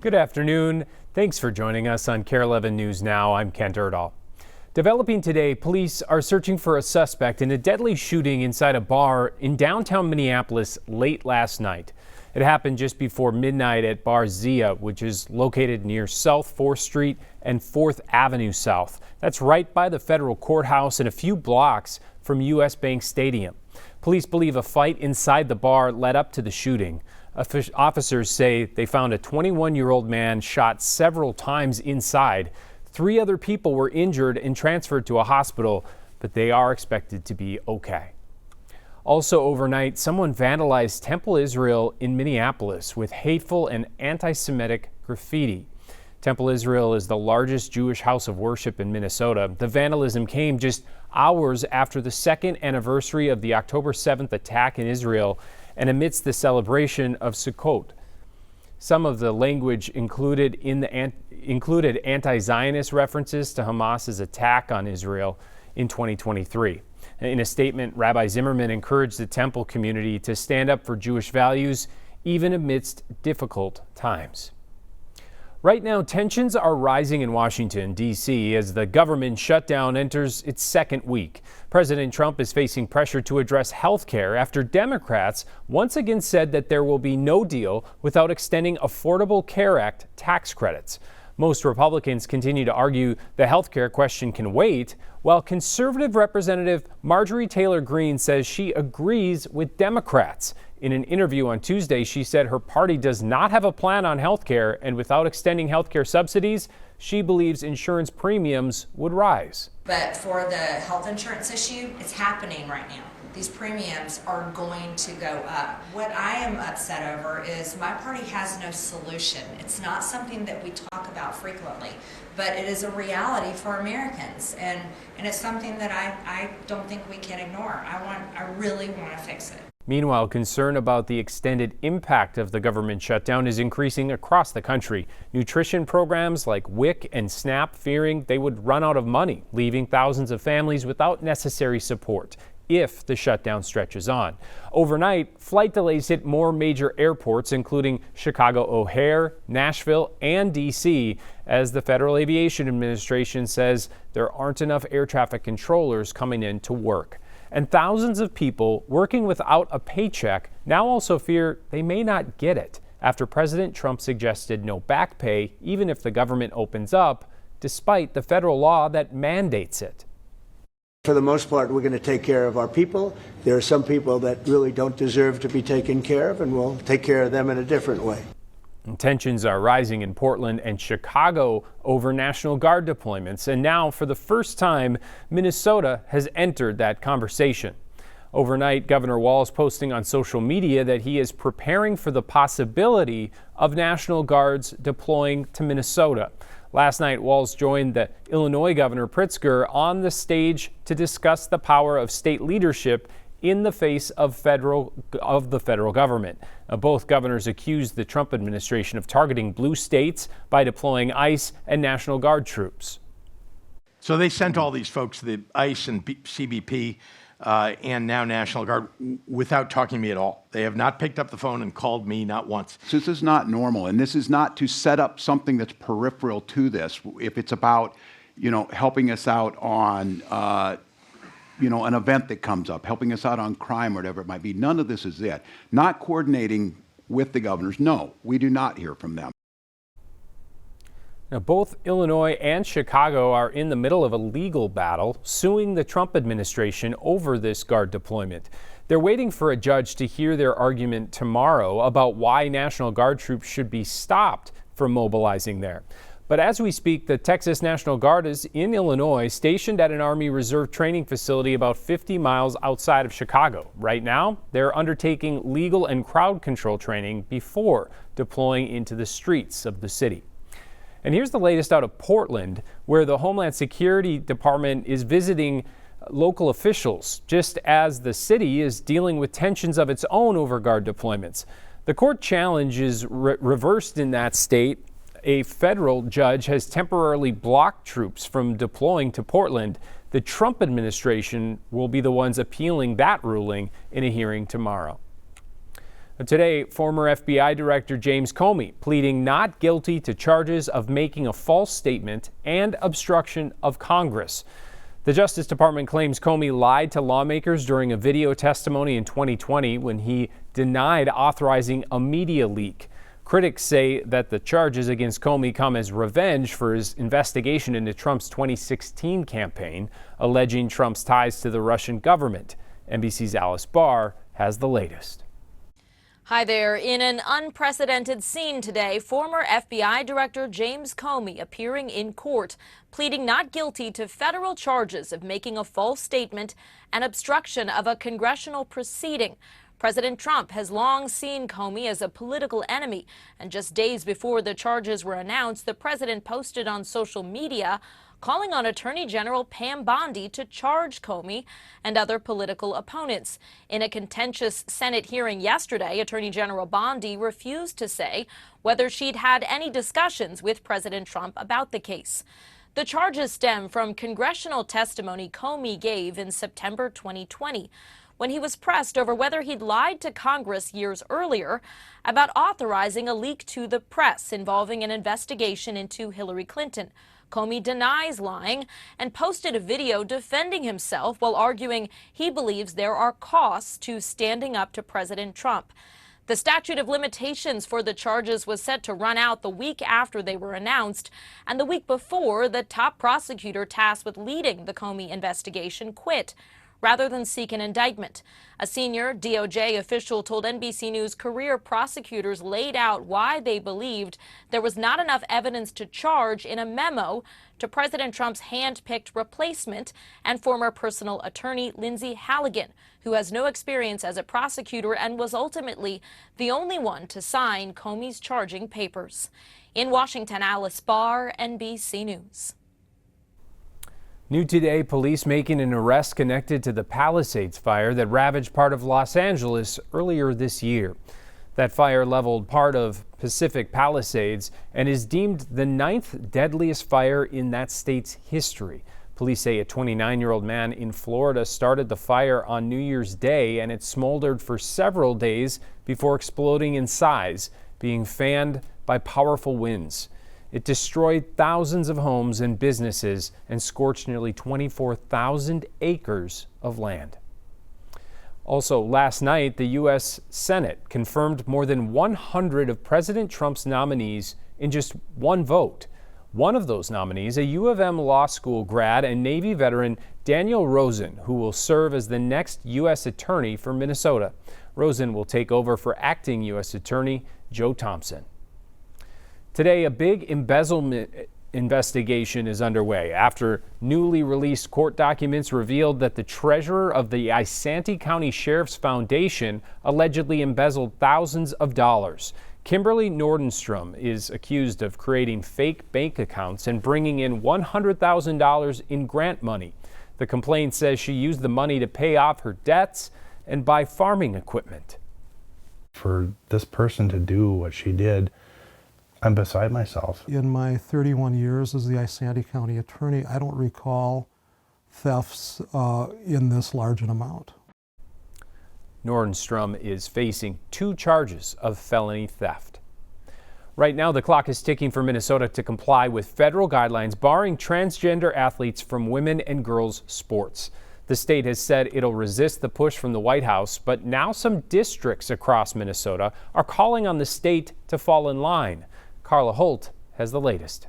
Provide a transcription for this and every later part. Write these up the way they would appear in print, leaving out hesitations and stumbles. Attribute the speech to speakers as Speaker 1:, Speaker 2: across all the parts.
Speaker 1: Good afternoon. Thanks for joining us on KARE 11 News Now. I'm Kent Erdahl. Developing today, police are searching for a suspect in a deadly shooting inside a bar in downtown Minneapolis late last night. It happened just before midnight at Bar Zia, which is located near South 4th Street and 4th Avenue South. That's right by the federal courthouse and a few blocks from U.S. Bank Stadium. Police believe a fight inside the bar led up to the shooting. Officers say they found a 21-year-old man shot several times inside. 3 other people were injured and transferred to a hospital, but they are expected to be okay. Also overnight, someone vandalized Temple Israel in Minneapolis with hateful and anti-Semitic graffiti. Temple Israel is the largest Jewish house of worship in Minnesota. The vandalism came just hours after the second anniversary of the October 7th attack in Israel and amidst the celebration of Sukkot. Some of the language included anti-Zionist references to Hamas's attack on Israel in 2023. In a statement, Rabbi Zimmerman encouraged the temple community to stand up for Jewish values even amidst difficult times. Right now, tensions are rising in Washington, D.C. as the government shutdown enters its second week. President Trump is facing pressure to address health care after Democrats once again said that there will be no deal without extending Affordable Care Act tax credits. Most Republicans continue to argue the health care question can wait, while conservative Representative Marjorie Taylor Greene says she agrees with Democrats. In an interview on Tuesday, she said her party does not have a plan on health care, and without extending health care subsidies, she believes insurance premiums would rise.
Speaker 2: But for the health insurance issue, it's happening right now. These premiums are going to go up. What I am upset over is my party has no solution. It's not something that we talk about frequently, but it is a reality for Americans, and it's something that I don't think we can ignore. I really want to fix it.
Speaker 1: Meanwhile, concern about the extended impact of the government shutdown is increasing across the country. Nutrition programs like WIC and SNAP fearing they would run out of money, leaving thousands of families without necessary support if the shutdown stretches on. Overnight, flight delays hit more major airports, including Chicago O'Hare, Nashville, and D.C., as the Federal Aviation Administration says there aren't enough air traffic controllers coming in to work. And thousands of people working without a paycheck now also fear they may not get it after President Trump suggested no back pay even if the government opens up, despite the federal law that mandates it.
Speaker 3: For the most part, we're going to take care of our people. There are some people that really don't deserve to be taken care of, and we'll take care of them in a different way.
Speaker 1: Tensions are rising in Portland and Chicago over National Guard deployments, and now for the first time, Minnesota has entered that conversation. Overnight, Governor Walz posting on social media that he is preparing for the possibility of National Guards deploying to Minnesota. Last night, Walz joined the Illinois Governor Pritzker on the stage to discuss the power of state leadership in the face of the federal government. Both governors accused the Trump administration of targeting blue states by deploying ICE and National Guard troops.
Speaker 4: So they sent all these folks, the ICE and CBP and now National Guard, without talking to me at all. They have not picked up the phone and called me, not once.
Speaker 5: So this is not normal, and this is not to set up something that's peripheral to this. If it's about, helping us out on an event that comes up, helping us out on crime or whatever it might be. None of this is it. Not coordinating with the governors. No, we do not hear from them.
Speaker 1: Now, both Illinois and Chicago are in the middle of a legal battle, suing the Trump administration over this Guard deployment. They're waiting for a judge to hear their argument tomorrow about why National Guard troops should be stopped from mobilizing there. But as we speak, the Texas National Guard is in Illinois, stationed at an Army Reserve training facility about 50 miles outside of Chicago. Right now, they're undertaking legal and crowd control training before deploying into the streets of the city. And here's the latest out of Portland, where the Homeland Security Department is visiting local officials, just as the city is dealing with tensions of its own over Guard deployments. The court challenge is reversed in that state. A federal judge has temporarily blocked troops from deploying to Portland. The Trump administration will be the ones appealing that ruling in a hearing tomorrow. Today, former FBI Director James Comey pleading not guilty to charges of making a false statement and obstruction of Congress. The Justice Department claims Comey lied to lawmakers during a video testimony in 2020 when he denied authorizing a media leak. Critics say that the charges against Comey come as revenge for his investigation into Trump's 2016 campaign, alleging Trump's ties to the Russian government. NBC's Alice Barr has the latest.
Speaker 6: Hi there. In an unprecedented scene today, former FBI Director James Comey appearing in court, pleading not guilty to federal charges of making a false statement and obstruction of a congressional proceeding. President Trump has long seen Comey as a political enemy, and just days before the charges were announced, the president posted on social media calling on Attorney General Pam Bondi to charge Comey and other political opponents. In a contentious Senate hearing yesterday, Attorney General Bondi refused to say whether she'd had any discussions with President Trump about the case. The charges stem from congressional testimony Comey gave in September 2020. When he was pressed over whether he'd lied to Congress years earlier about authorizing a leak to the press involving an investigation into Hillary Clinton. Comey denies lying and posted a video defending himself while arguing he believes there are costs to standing up to President Trump. The statute of limitations for the charges was set to run out the week after they were announced, and the week before, the top prosecutor tasked with leading the Comey investigation quit rather than seek an indictment. A senior DOJ official told NBC News career prosecutors laid out why they believed there was not enough evidence to charge in a memo to President Trump's hand-picked replacement and former personal attorney Lindsay Halligan, who has no experience as a prosecutor and was ultimately the only one to sign Comey's charging papers. In Washington, Alice Barr, NBC News.
Speaker 1: New today, police making an arrest connected to the Palisades fire that ravaged part of Los Angeles earlier this year. That fire leveled part of Pacific Palisades and is deemed the 9th deadliest fire in that state's history. Police say a 29-year-old man in Florida started the fire on New Year's Day, and it smoldered for several days before exploding in size, being fanned by powerful winds. It destroyed thousands of homes and businesses and scorched nearly 24,000 acres of land. Also, last night, the U.S. Senate confirmed more than 100 of President Trump's nominees in just one vote. One of those nominees, a U of M law school grad and Navy veteran Daniel Rosen, who will serve as the next U.S. Attorney for Minnesota. Rosen will take over for acting U.S. Attorney Joe Thompson. Today, a big embezzlement investigation is underway after newly released court documents revealed that the treasurer of the Isanti County Sheriff's Foundation allegedly embezzled thousands of dollars. Kimberly Nordenstrom is accused of creating fake bank accounts and bringing in $100,000 in grant money. The complaint says she used the money to pay off her debts and buy farming equipment.
Speaker 7: For this person to do what she did, I'm beside myself.
Speaker 8: In my 31 years as the Isanti County Attorney, I don't recall thefts in this large an amount.
Speaker 1: Nordenstrom is facing 2 charges of felony theft. Right now, the clock is ticking for Minnesota to comply with federal guidelines barring transgender athletes from women and girls sports. The state has said it'll resist the push from the White House, but now some districts across Minnesota are calling on the state to fall in line. Carla Holt has the latest.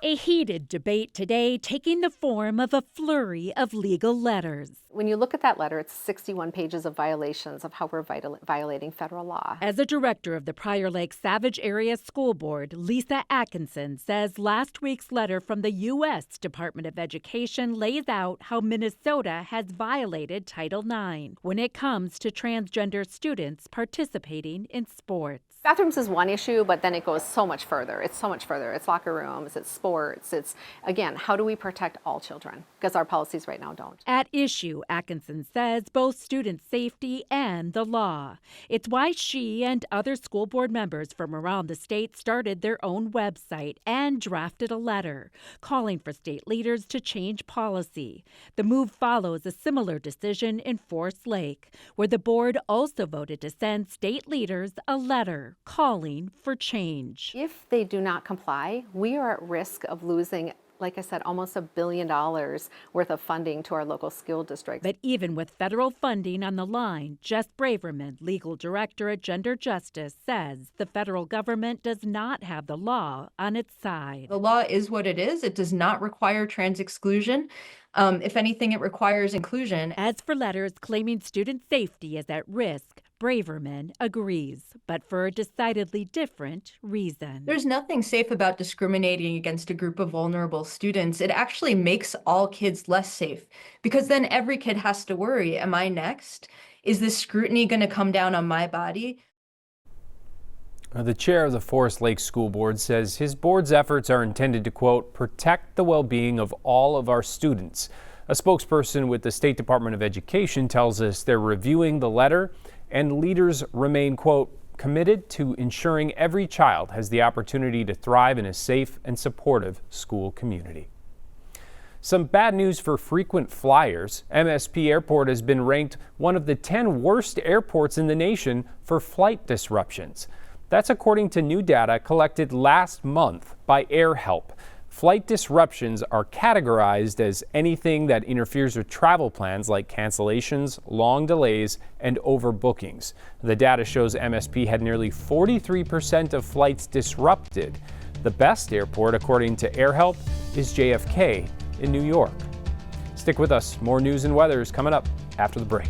Speaker 9: A heated debate today taking the form of a flurry of legal letters.
Speaker 10: When you look at that letter, it's 61 pages of violations of how we're violating federal law.
Speaker 9: As a director of the Prior Lake Savage Area School Board, Lisa Atkinson says last week's letter from the U.S. Department of Education lays out how Minnesota has violated Title IX when it comes to transgender students participating in sports.
Speaker 10: Bathrooms is one issue, but then it goes so much further. It's so much further. It's locker rooms, it's sports. sports. It's, again, how do we protect all children? Because our policies right now don't.
Speaker 9: At issue, Atkinson says, both student safety and the law. It's why she and other school board members from around the state started their own website and drafted a letter calling for state leaders to change policy. The move follows a similar decision in Forest Lake, where the board also voted to send state leaders a letter calling for change.
Speaker 10: If they do not comply, we are at risk of losing, like I said, almost $1 billion worth of funding to our local school districts.
Speaker 9: But even with federal funding on the line, Jess Braverman, legal director at Gender Justice, says the federal government does not have the law on its side.
Speaker 11: The law is what it is. It does not require trans exclusion. If anything, it requires inclusion.
Speaker 9: As for letters claiming student safety is at risk, Braverman agrees, but for a decidedly different reason.
Speaker 11: There's nothing safe about discriminating against a group of vulnerable students. It actually makes all kids less safe, because then every kid has to worry, am I next? Is this scrutiny going to come down on my body?
Speaker 1: The chair of the Forest Lake School Board says his board's efforts are intended to, quote, protect the well-being of all of our students. A spokesperson with the State Department of Education tells us they're reviewing the letter, and leaders remain, quote, committed to ensuring every child has the opportunity to thrive in a safe and supportive school community. Some bad news for frequent flyers. MSP Airport has been ranked one of the 10 worst airports in the nation for flight disruptions. That's according to new data collected last month by AirHelp. Flight disruptions are categorized as anything that interferes with travel plans like cancellations, long delays, and overbookings. The data shows MSP had nearly 43% of flights disrupted. The best airport, according to AirHelp, is JFK in New York. Stick with us. More news and weather is coming up after the break.